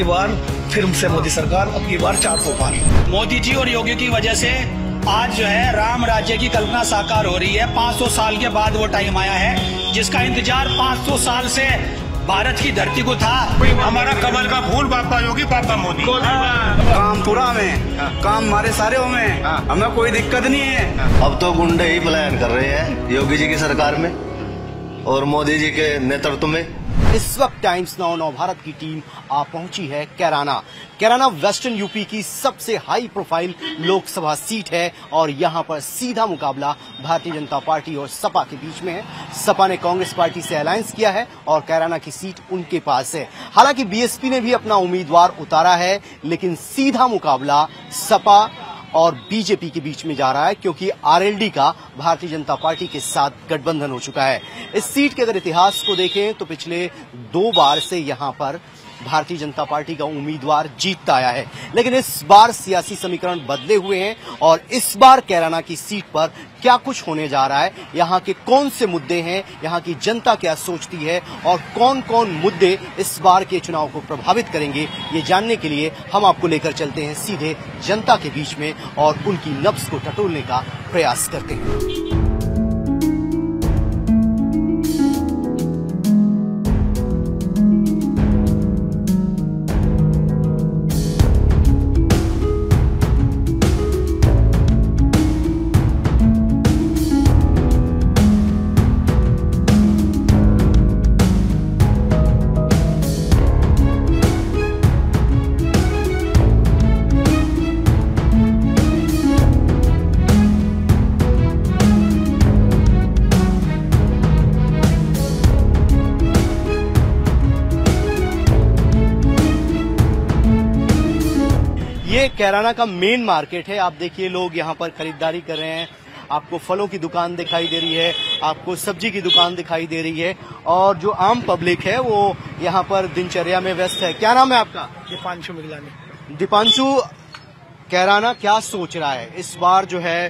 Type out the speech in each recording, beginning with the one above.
की बार फिर से मोदी सरकार, अब की बार 400 पार। मोदी जी और योगी की वजह से आज जो है राम राज्य की कल्पना साकार हो रही है। 500 साल के बाद वो टाइम आया है जिसका इंतजार 500 साल से भारत की धरती को था। हमारा कमल का फूल पापा योगी, पापा मोदी। काम पूरा हमें, काम हमारे सारे हमें, हमें कोई दिक्कत नहीं है। अब तो गुंडे ही पलायन कर रहे हैं योगी जी की सरकार में और मोदी जी के नेतृत्व में। इस वक्त टाइम्स नाउ नव भारत की टीम आ पहुंची है कैराना वेस्टर्न यूपी की सबसे हाई प्रोफाइल लोकसभा सीट है और यहां पर सीधा मुकाबला भारतीय जनता पार्टी और सपा के बीच में है। सपा ने कांग्रेस पार्टी से अलायंस किया है और कैराना की सीट उनके पास है। हालांकि बीएसपी ने भी अपना उम्मीदवार उतारा है, लेकिन सीधा मुकाबला सपा और बीजेपी के बीच में जा रहा है क्योंकि आरएलडी का भारतीय जनता पार्टी के साथ गठबंधन हो चुका है। इस सीट के अगर इतिहास को देखें तो पिछले 2 बार से यहां पर भारतीय जनता पार्टी का उम्मीदवार जीतता आया है, लेकिन इस बार सियासी समीकरण बदले हुए हैं और इस बार कैराना की सीट पर क्या कुछ होने जा रहा है, यहां के कौन से मुद्दे हैं, यहां की जनता क्या सोचती है और कौन कौन मुद्दे इस बार के चुनाव को प्रभावित करेंगे, ये जानने के लिए हम आपको लेकर चलते हैं सीधे जनता के बीच में और उनकी नब्ज को टटोलने का प्रयास करते हैं। ये कैराना का मेन मार्केट है। आप देखिए लोग यहाँ पर खरीदारी कर रहे हैं। आपको फलों की दुकान दिखाई दे रही है, आपको सब्जी की दुकान दिखाई दे रही है और जो आम पब्लिक है वो यहाँ पर दिनचर्या में व्यस्त है। क्या नाम है आपका? दीपांशु मिगलानी। दीपांशु, कैराना क्या सोच रहा है इस बार? जो है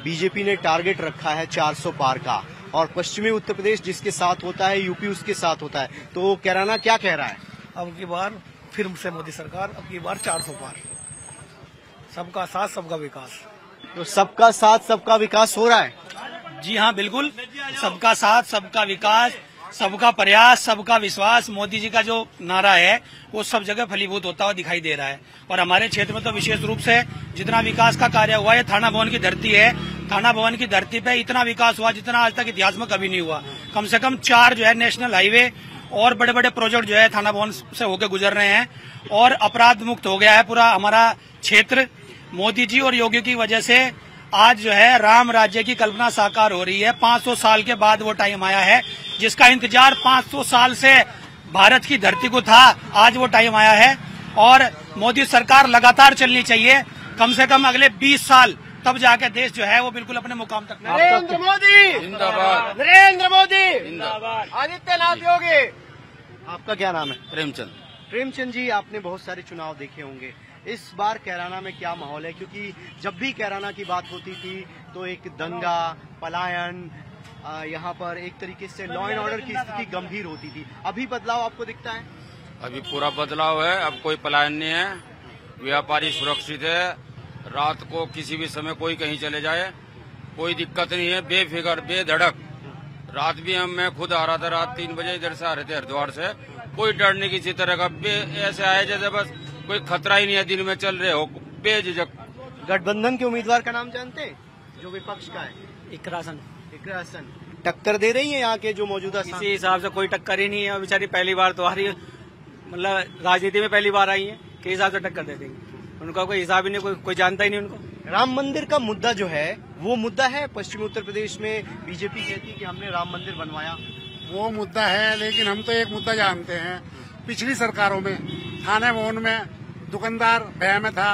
बीजेपी ने टारगेट रखा है 400 पार का और पश्चिमी उत्तर प्रदेश जिसके साथ होता है, यूपी उसके साथ होता है, तो कैराना क्या कह रहा है? अब की बार फिर से मोदी सरकार, अब की बार 400 पार। सबका साथ सबका विकास। तो सबका साथ सबका विकास हो रहा है? जी हाँ, बिल्कुल। सबका साथ सबका विकास, सबका प्रयास, सबका विश्वास, मोदी जी का जो नारा है वो सब जगह फलीभूत होता हुआ दिखाई दे रहा है। और हमारे क्षेत्र में तो विशेष रूप से जितना विकास का कार्य हुआ है, थाना भवन की धरती है, थाना भवन की धरती पे इतना विकास हुआ जितना आज तक इतिहास में कभी नहीं हुआ। कम से कम 4 जो है नेशनल हाईवे और बड़े बड़े प्रोजेक्ट जो है थाना भवन से होकर गुजर रहे हैं और अपराध मुक्त हो गया है पूरा हमारा क्षेत्र। मोदी जी और योगी की वजह से आज जो है राम राज्य की कल्पना साकार हो रही है। 500 साल के बाद वो टाइम आया है जिसका इंतजार 500 साल से भारत की धरती को था। आज वो टाइम आया है और मोदी सरकार लगातार चलनी चाहिए, कम से कम अगले 20 साल, तब जाके देश जो है वो बिल्कुल अपने मुकाम तक। नरेंद्र मोदी जिंदाबाद, नरेंद्र मोदी जिंदाबाद, आदित्यनाथ योगी। आपका क्या नाम है? प्रेमचंद। प्रेमचंद जी, आपने बहुत सारे चुनाव देखे होंगे। इस बार कैराना में क्या माहौल है? क्योंकि जब भी कैराना की बात होती थी तो एक दंगा, पलायन, यहाँ पर एक तरीके से लॉ एंड ऑर्डर की स्थिति गंभीर होती थी। अभी बदलाव आपको दिखता है? अभी पूरा बदलाव है। अब कोई पलायन नहीं है, व्यापारी सुरक्षित है। रात को किसी भी समय कोई कहीं चले जाए, कोई दिक्कत नहीं है। बेफिक्र, बेधड़क। रात भी मैं खुद आ रहा था, रात 3 बजे इधर से आ रहे थे हरिद्वार से। कोई डर नहीं किसी तरह का, ऐसे आए जैसे बस कोई खतरा ही नहीं है। दिन में चल रहे हो बेझिझक। गठबंधन के उम्मीदवार का नाम जानते हैं जो विपक्ष का है? इकरासन टक्कर दे रही है यहाँ के जो मौजूदा? इसी हिसाब से कोई टक्कर ही नहीं है। बेचारी पहली बार तो आ रही है, मतलब राजनीति में पहली बार आई है, किस हिसाब से टक्कर दे देंगे? उनका कोई हिसाब ही नहीं, कोई जानता ही नहीं उनको। राम मंदिर का मुद्दा जो है वो मुद्दा है पश्चिमी उत्तर प्रदेश में। बीजेपी कहती है कि हमने राम मंदिर बनवाया, वो मुद्दा है, लेकिन हम तो एक मुद्दा जानते हैं। पिछली सरकारों में थाने भवन में दुकानदार भय में था,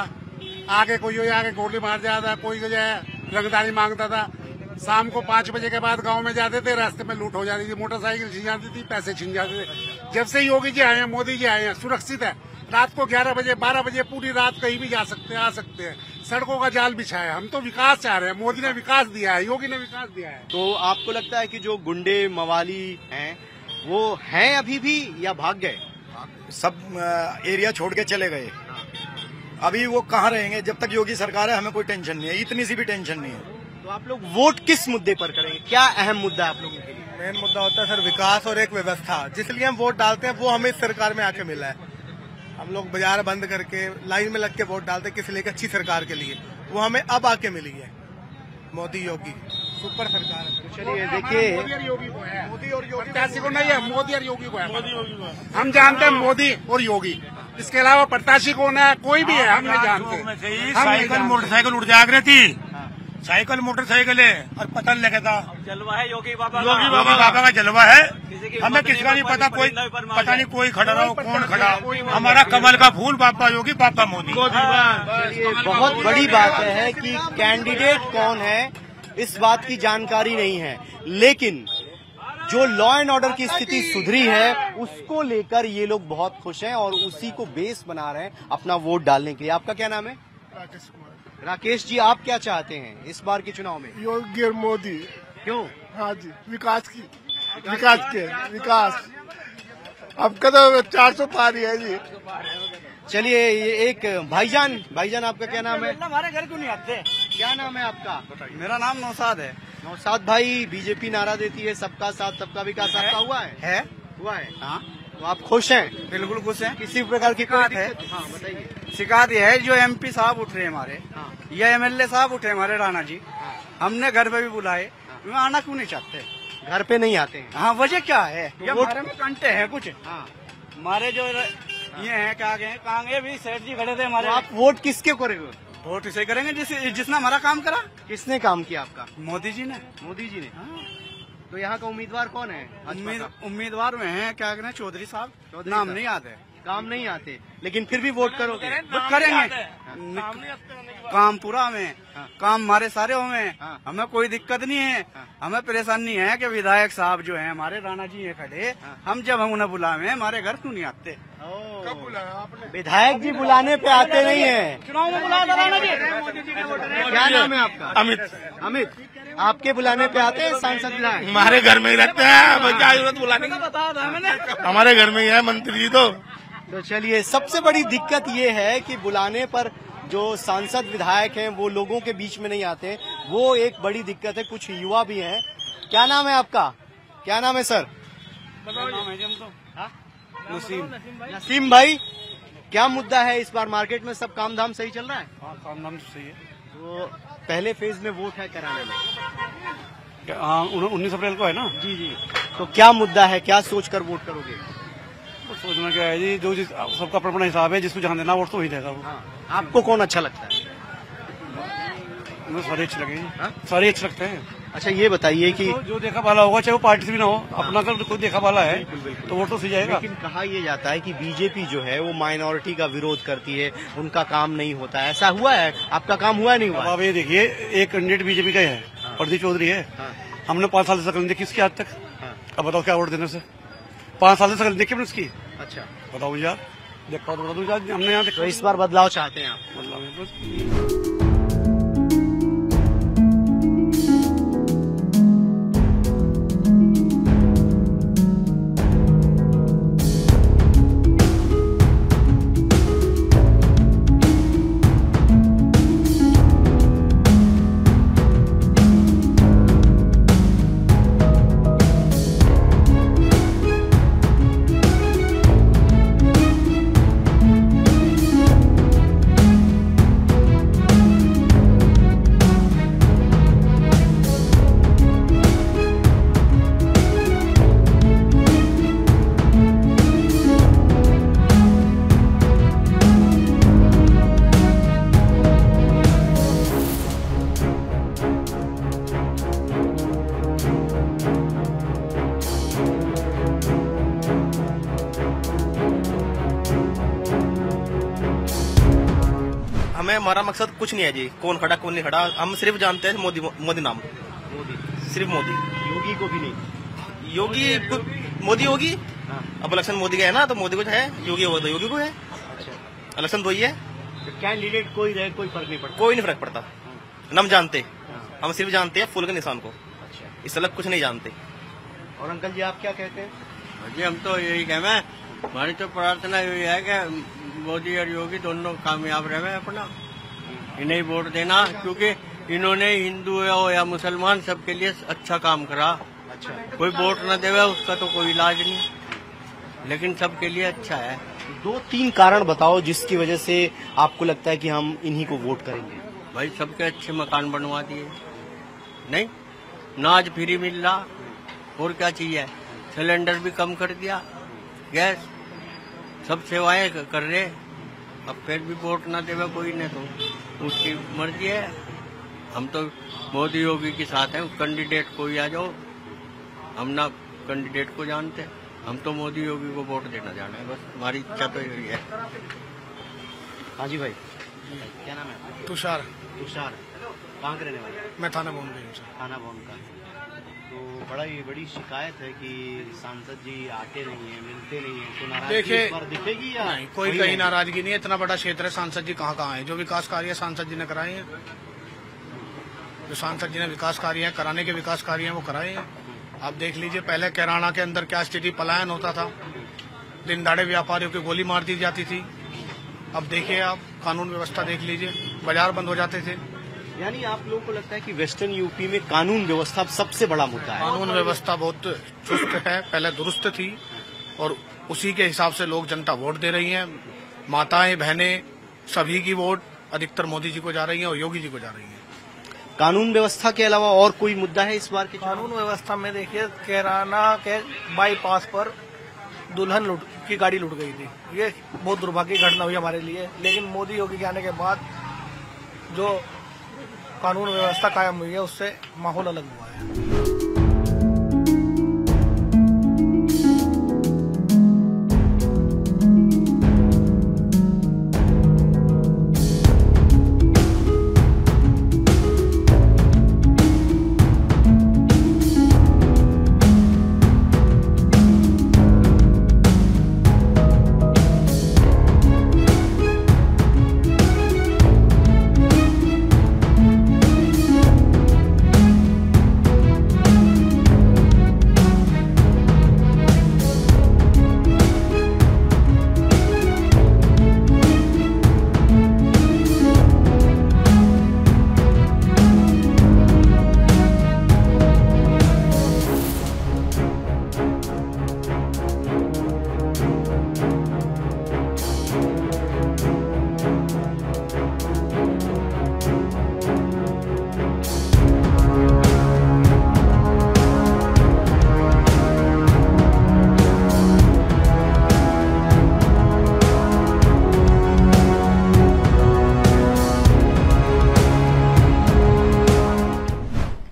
आगे कोई आगे गोली मार जाता, कोई जो है रंगदारी मांगता था। शाम को 5 बजे के बाद गांव में जाते थे, रास्ते में लूट हो जाती थी, मोटरसाइकिल छीन जाती थी, पैसे छीन जाते थे। जब से योगी जी आए हैं, मोदी जी आए हैं, सुरक्षित है। रात को 11 बजे 12 बजे पूरी रात कहीं भी जा सकते हैं, आ सकते हैं। सड़कों का जाल बिछाया। हम तो विकास चाह रहे हैं, मोदी ने विकास दिया है, योगी ने विकास दिया है। तो आपको लगता है कि जो गुंडे मवाली हैं वो हैं अभी भी या भाग गए? सब एरिया छोड़ के चले गए। अभी वो कहाँ रहेंगे? जब तक योगी सरकार है हमें कोई टेंशन नहीं है, इतनी सी भी टेंशन नहीं है। तो आप लोग वोट किस मुद्दे पर करेंगे? क्या अहम मुद्दा है आप लोगों के लिए? मेन मुद्दा होता है सर विकास और एक व्यवस्था, जिसलिए हम वोट डालते हैं वो हमें इस सरकार में आके मिला है। हम लोग बाजार बंद करके लाइन में लग के वोट डालते हैं किस लिए? अच्छी सरकार के लिए, वो हमें अब आके मिली है। मोदी योगी सुपर सरकार है। चलिए देखिए, मोदी और योगी प्रत्याशी को नहीं है, मोदी और योगी को है। हम जानते हैं मोदी और योगी, इसके अलावा प्रत्याशी कौन है कोई भी है हम नहीं जानते। साइकिल मोटरसाइकिल उड़ जाग रही थी, साइकिल मोटरसाइकिल है और पता नहीं लगा था। जलवा है योगी बाबा का जलवा है, हमें किसका नहीं पता, कोई पता नहीं कोई खड़ा रहा हो, कौन खड़ा। हमारा कमल का फूल बापा योगी बापा मोदी। बहुत बड़ी बात है कि कैंडिडेट कौन है इस बात की जानकारी नहीं है, लेकिन जो लॉ एंड ऑर्डर की स्थिति सुधरी है उसको लेकर ये लोग बहुत खुश हैं और उसी को बेस बना रहे हैं अपना वोट डालने के लिए। आपका क्या नाम है? राकेश जी, आप क्या चाहते हैं इस बार के चुनाव में? योगी और मोदी। क्यों? हाँ जी, विकास अब कदम 400 पार ही है जी। चलिए, ये एक भाईजान आपका क्या नाम है? हमारे घर क्यों नहीं आते? क्या नाम है आपका? मेरा नाम नौसाद है। नौसाद भाई, बीजेपी नारा देती है सबका साथ सबका विकास, आपका हुआ है? हुआ है। हाँ, तो आप खुश हैं? बिल्कुल खुश हैं। किसी प्रकार की शिकायत है? हाँ बताइए। शिकायत यह है जो एमपी साहब उठ रहे हैं हमारे, हाँ। या एमएलए साहब उठे हमारे राणा जी, हाँ। हमने घर पे भी बुलाए, वे आना क्यों नहीं चाहते? घर पे नहीं आते हैं? हाँ, वजह क्या है? ये वोट- हमारे में कंटे हैं कुछ। हाँ। हमारे जो ये हैं क्या गए कहाँ गए भी सेठ जी खड़े थे हमारे। तो आप वोट किसके करेंगे? वोट इसे करेंगे जिसने हमारा काम करा। किसने काम किया आपका? मोदी जी ने। मोदी जी ने। हाँ। तो यहाँ का उम्मीदवार कौन है? उम्मीदवार में हैं क्या कहना, चौधरी साहब, चौधरी नाम साहब। नहीं याद है। काम नहीं आते, लेकिन फिर भी वोट करोगे? करेंगे, काम पूरा हमें, काम हमारे सारे हमें, हाँ। हमें कोई दिक्कत नहीं है। हमें परेशान नहीं है कि विधायक साहब जो हैं हमारे राणा जी हैं खड़े, हम जब हम उन्हें बुलावे हमारे घर क्यों नहीं आते? कब बुलाया आपने? विधायक जी बुलाने पे आते नहीं है। चुनाव में बुलाया था राणा जी। क्या नाम है आपका? अमित, आपके बुलाने पे आते हैं सांसद विधायक? हमारे घर में ही रहते हैं, क्या जरूरत बुलाने की? बताया था मैंने। हमारे घर में ही है मंत्री जी। तो चलिए, सबसे बड़ी दिक्कत ये है कि बुलाने पर जो सांसद विधायक हैं वो लोगों के बीच में नहीं आते, वो एक बड़ी दिक्कत है। कुछ युवा भी हैं। क्या नाम है आपका? क्या नाम है सर? नसीम भाई, क्या मुद्दा है इस बार मार्केट में? सब काम धाम सही चल रहा है? हाँ, काम धाम सही है। तो पहले फेज में वोट है कराने में? 19 अप्रैल को है ना? जी जी। तो क्या मुद्दा है, क्या सोचकर वोट करोगे? सोचना क्या है जी, जो सबका अपना हिसाब है, जिसको जहाँ देना वोट तो वही देगा वो। हाँ। आपको कौन अच्छा लगता है? मुझे सारे अच्छे लगे, हाँ? सारे अच्छे लगते हैं। अच्छा, ये बताइए कि जो देखा वाला होगा, चाहे वो पार्टी से भी ना हो, अपना अगर कोई देखा वाला है तो वोट तो सही जाएगा। लेकिन कहा यह जाता है कि बीजेपी जो है वो माइनॉरिटी का विरोध करती है, उनका काम नहीं होता है। ऐसा हुआ है? आपका काम हुआ नहीं हुआ? अब आप ये देखिए, एक कैंडिडेट बीजेपी का है, प्रदीप चौधरी है। हमने 5 साल से शक्ल नहीं देखी उसकी आज तक। अब बताओ क्या वोट देने से? 5 साल से शक्ल देखी हमने उसकी। अच्छा, बताओ यार, देखा तो बता दो यार, हमने यहाँ देखा। तो इस बार बदलाव चाहते हैं आप? हमें हमारा मकसद कुछ नहीं है जी, कौन खड़ा कौन नहीं खड़ा, हम सिर्फ जानते हैं मोदी नाम, मोदी, सिर्फ मोदी। योगी को भी नहीं? मोदी होगी। अब इलेक्शन मोदी का है ना, तो मोदी को है, योगी होगा तो योगी को है। अच्छा, इलेक्शन तो ही है। तो कैंडिडेट कोई रहे कोई फर्क नहीं पड़ता? कोई नहीं फर्क पड़ता, हम जानते, हम सिर्फ जानते हैं फूल के निशान को, अच्छा। इस अलग कुछ नहीं जानते। और अंकल जी, आप क्या कहते हैं? जी हम तो यही कहना है हमारी तो प्रार्थना यही है कि मोदी और योगी दोनों कामयाब रहे अपना, इन्हें वोट देना, क्योंकि इन्होंने हिंदू हो या मुसलमान सबके लिए अच्छा काम करा। अच्छा, कोई वोट न देवे उसका तो कोई इलाज नहीं, लेकिन सबके लिए अच्छा है। 2-3 कारण बताओ जिसकी वजह से आपको लगता है कि हम इन्हीं को वोट करेंगे। भाई सबके अच्छे मकान बनवा दिए, नहीं नाज फ्री मिल रहा, और क्या चाहिए, सिलेंडर भी कम कर दिया, गैस, सब सेवाएं कर रहे। अब फिर भी वोट ना देवे कोई ने तो उसकी मर्जी है। हम तो मोदी योगी के साथ हैं, कैंडिडेट कोई आ जाओ, हम ना कैंडिडेट को जानते, हम तो मोदी योगी को वोट देना जाना है, बस हमारी इच्छा तो यही है। हाँ जी भाई, क्या नाम है? तुषार। तुषार, कहाँ के रहने वाले? मैं थाना भवन से। थाना भवन का। तो बड़ी शिकायत है कि सांसद जी आते नहीं है, मिलते नहीं है, तो नाराजगी इस बार दिखेगी या नहीं? कोई कहीं नाराजगी नहीं है, इतना बड़ा क्षेत्र है, सांसद जी कहाँ है? जो विकास कार्य सांसद जी ने कराए हैं, जो सांसद जी ने विकास कार्य कराने के विकास कार्य हैं वो कराए हैं। आप देख लीजिए, पहले कैराना के अंदर क्या स्थिति, पलायन होता था, दिन दाड़े व्यापारियों की गोली मार दी जाती थी। अब देखिए आप कानून व्यवस्था देख लीजिए, बाजार बंद हो जाते थे। यानी आप लोगों को लगता है कि वेस्टर्न यूपी में कानून व्यवस्था सबसे बड़ा मुद्दा है? कानून व्यवस्था बहुत चुस्त है, पहले दुरुस्त थी और उसी के हिसाब से लोग जनता वोट दे रही है। माताएं बहनें सभी की वोट अधिकतर मोदी जी को जा रही है और योगी जी को जा रही है। कानून व्यवस्था के अलावा और कोई मुद्दा है इस बार के? कानून व्यवस्था में देखिए, कैराना के बाईपास पर दुल्हन की गाड़ी लूट गई थी, ये बहुत दुर्भाग्य की घटना हुई हमारे लिए। लेकिन मोदी योगी के आने के बाद जो कानून व्यवस्था कायम हुई है, उससे माहौल अलग हुआ है।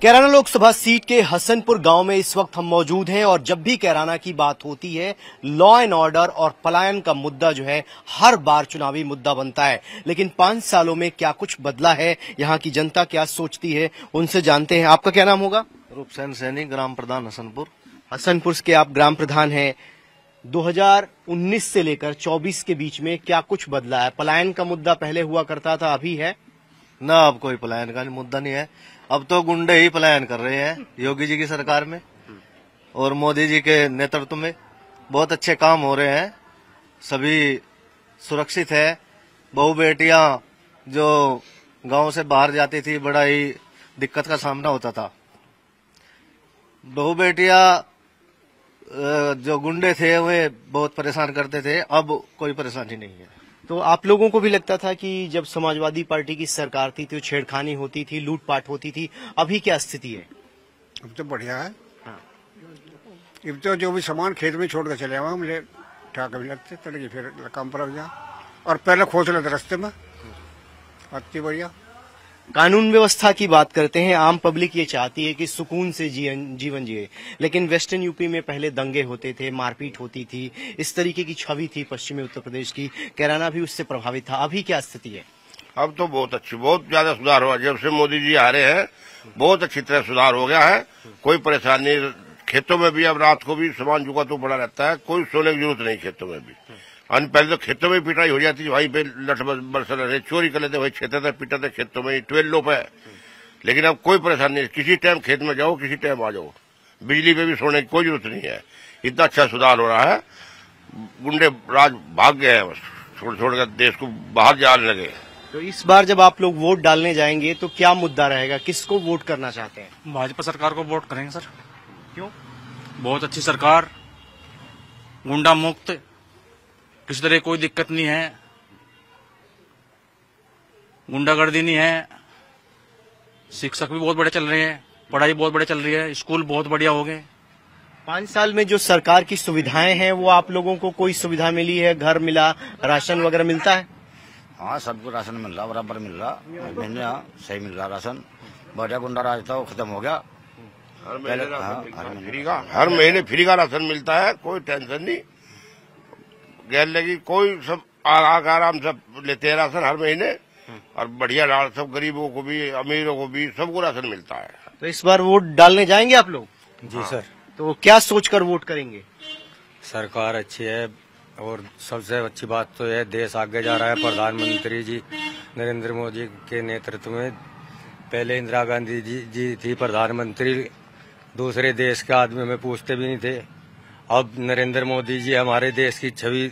कैराना लोकसभा सीट के हसनपुर गांव में इस वक्त हम मौजूद हैं और जब भी कैराना की बात होती है, लॉ एंड ऑर्डर और पलायन का मुद्दा जो है हर बार चुनावी मुद्दा बनता है। लेकिन 5 सालों में क्या कुछ बदला है, यहाँ की जनता क्या सोचती है, उनसे जानते हैं। आपका क्या नाम होगा? रूपसेन सैनी, ग्राम प्रधान हसनपुर। हसनपुर के आप ग्राम प्रधान हैं। 2019 से लेकर 24 के बीच में क्या कुछ बदला है? पलायन का मुद्दा पहले हुआ करता था, अभी है ना? अब कोई पलायन का मुद्दा नहीं है, अब तो गुंडे ही पलायन कर रहे हैं योगी जी की सरकार में और मोदी जी के नेतृत्व में। बहुत अच्छे काम हो रहे हैं, सभी सुरक्षित है। बहू बेटियां जो गांव से बाहर जाती थी, बड़ा ही दिक्कत का सामना होता था। बहू बेटियां जो गुंडे थे वे बहुत परेशान करते थे, अब कोई परेशानी नहीं है। तो आप लोगों को भी लगता था कि जब समाजवादी पार्टी की सरकार थी तो छेड़खानी होती थी, लूटपाट होती थी, अभी क्या स्थिति है? अब तो बढ़िया है। अब तो जो भी सामान खेत में छोड़ कर चले आवा, मुझे ठाक भी लगते तड़के फिर काम पर जा, और पहले खोज लेते रास्ते में। अति बढ़िया। कानून व्यवस्था की बात करते हैं। आम पब्लिक ये चाहती है कि सुकून से जीवन जिए, लेकिन वेस्टर्न यूपी में पहले दंगे होते थे, मारपीट होती थी, इस तरीके की छवि थी पश्चिमी उत्तर प्रदेश की। कैराना भी उससे प्रभावित था, अभी क्या स्थिति है? अब तो बहुत ज्यादा सुधार हुआ। जब से मोदी जी आ रहे हैं बहुत अच्छी तरह सुधार हो गया है। कोई परेशानी, खेतों में भी अब रात को भी सामान जुका तो पड़ा रहता है, कोई सोने की जरूरत नहीं खेतों में भी। पहले तो खेतों में पिटाई हो जाती थी, वहीं पे लठ बरस रहे, चोरी कर लेते, वही छेते थे, पीटते खेतों में, 12 पे। लेकिन अब कोई परेशानी नहीं, किसी टाइम खेत में जाओ, किसी टाइम आ जाओ, बिजली पे भी सोने की कोई जरूरत नहीं है। इतना अच्छा सुधार हो रहा है गुंडे राज भाग गए हैं, बस छोड़ छोड़ कर देश को बाहर जाने लगे। तो इस बार जब आप लोग वोट डालने जाएंगे तो क्या मुद्दा रहेगा, किसको वोट करना चाहते हैं? भाजपा सरकार को वोट करेंगे सर। क्यों? बहुत अच्छी सरकार, गुंडा मुक्त, किसी तरह कोई दिक्कत नहीं है, गुंडागर्दी नहीं है, शिक्षक भी बहुत बड़े चल रहे हैं, पढ़ाई बहुत बड़े चल रही है, स्कूल बहुत बढ़िया हो गए। 5 साल में जो सरकार की सुविधाएं हैं वो आप लोगों को कोई सुविधा मिली है, घर मिला, राशन वगैरह मिलता है? हाँ, सबको राशन मिल रहा, बराबर मिल रहा, महीने सही मिल रहा राशन। बढ़िया गुंडा राज था वो खत्म हो गया। हर महीने फ्री का राशन मिलता है, कोई टेंशन नहीं, गैर लगी, कोई सब आराम सब लेते हैं राशन हर महीने, और बढ़िया राशन सब गरीबों को भी अमीरों को भी सबको राशन मिलता है। तो इस बार वोट डालने जाएंगे आप लोग? जी सर। तो क्या सोचकर वोट करेंगे? सरकार अच्छी है और सबसे अच्छी बात तो यह देश आगे जा रहा है। प्रधानमंत्री जी नरेंद्र मोदी के नेतृत्व में, पहले इंदिरा गांधी जी थी प्रधानमंत्री, दूसरे देश के आदमी में पूछते भी नहीं थे। अब नरेंद्र मोदी जी हमारे देश की छवि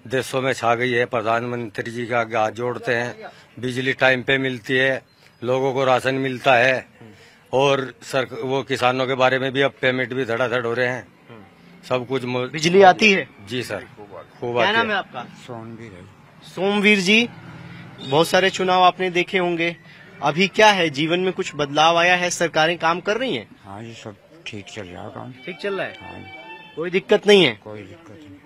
देशों में छा गई है। प्रधानमंत्री जी का हाथ जोड़ते हैं, बिजली टाइम पे मिलती है, लोगों को राशन मिलता है, और वो किसानों के बारे में भी अब पेमेंट भी धड़ाधड़ हो रहे हैं, सब कुछ। बिजली आती है? जी सर, खूब क्या आती नाम है है। आपका? सोमवीर जी, बहुत सारे चुनाव आपने देखे होंगे, अभी क्या है, जीवन में कुछ बदलाव आया है, सरकारें काम कर रही हैं? हाँ जी, सब ठीक चल रहा है काम। ठीक चल रहा है? हाँ, कोई दिक्कत नहीं है? कोई दिक्कत नहीं।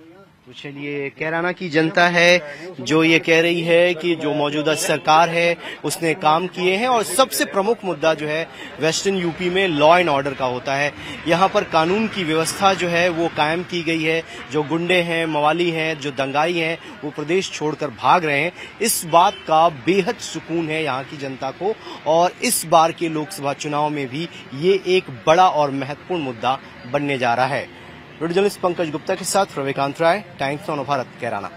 तो चलिए, कैराना की जनता है जो ये कह रही है कि जो मौजूदा सरकार है उसने काम किए हैं, और सबसे प्रमुख मुद्दा जो है वेस्टर्न यूपी में लॉ एंड ऑर्डर का होता है। यहाँ पर कानून की व्यवस्था जो है वो कायम की गई है। जो गुंडे हैं, मवाली हैं, जो दंगाई हैं, वो प्रदेश छोड़कर भाग रहे हैं। इस बात का बेहद सुकून है यहाँ की जनता को, और इस बार के लोकसभा चुनाव में भी ये एक बड़ा और महत्वपूर्ण मुद्दा बनने जा रहा है। वीडियो जर्नलिस्ट पंकज गुप्ता के साथ रविकांत राय, टाइम्स ऑफ भारत, कैराना।